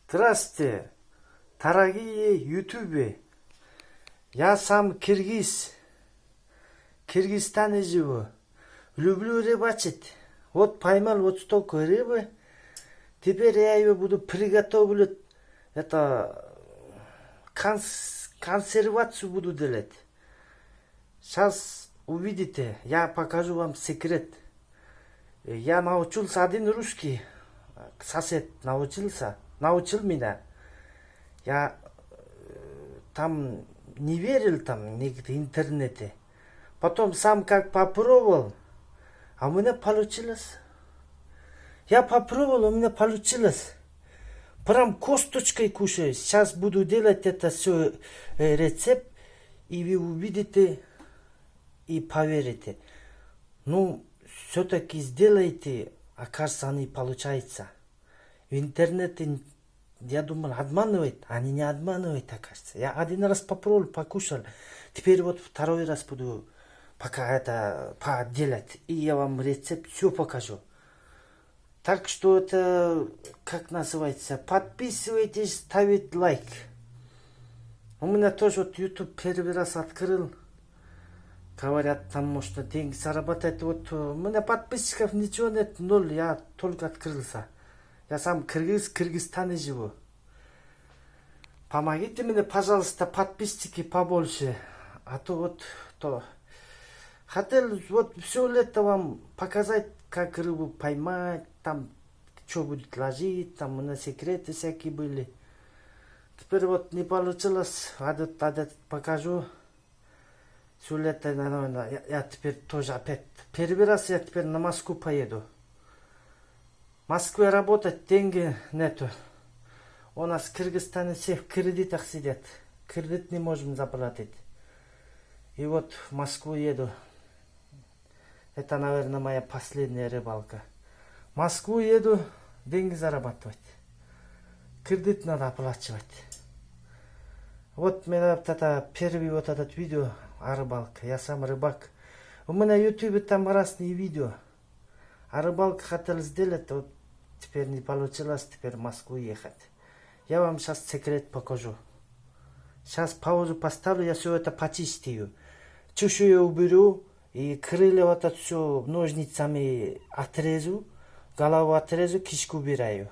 Здравствуйте, дорогие ютубе. Я сам киргиз. В Киргизстане живу. Люблю рыбачить. Вот поймал вот столько рыбы. Теперь я ее буду приготовлять. Это консервацию буду делать. Сейчас увидите. Я покажу вам секрет. Я научился один русский. Сосед научил меня. Я там не верил там нигде интернете. Потом сам как попробовал, а у меня получилось. Я попробовал, у меня получилось. Прям косточкой кушаю. Сейчас буду делать это все рецепт, и вы увидите и поверите. Ну, все-таки сделайте, окажется, не получается. В интернете, я думал, обманывает, они не обманывают, окажется. Я один раз попробовал, покушал. Теперь вот второй раз буду пока это поделать. И я вам рецепт все покажу. Так что это, как называется, подписывайтесь, ставить лайк. У меня тоже вот YouTube первый раз открыл. Говорят, там можно деньги заработать. Вот у меня подписчиков ничего нет, ноль, я только открылся. Я сам киргиз, в Кыргызстане живу. Помогите мне, пожалуйста, подписчики побольше. А то вот, хотел вот все лето вам показать, как рыбу поймать, там, что будет ложить, там у нас секреты всякие были. Теперь вот не получилось, а покажу. Все лето, наверное, я теперь тоже опять, первый раз я теперь на Москву поеду. В Москве работать деньги нету. У нас в Кыргызстане все в кредитах сидят. Кредит не можем заплатить. И вот в Москву еду. Это, наверное, моя последняя рыбалка. В Москву еду, деньги зарабатывать. Кредит надо оплачивать. Вот меня вот это первый вот этот видео о рыбалке. Я сам рыбак. У меня в YouTube там разные видео. А рыбалку хотел сделать, вот теперь не получилось, теперь в Москву ехать. Я вам сейчас секрет покажу. Сейчас паузу поставлю, я все это почистию. Чешую уберу, и крылья вот это все ножницами отрежу, голову отрежу, кишку убираю.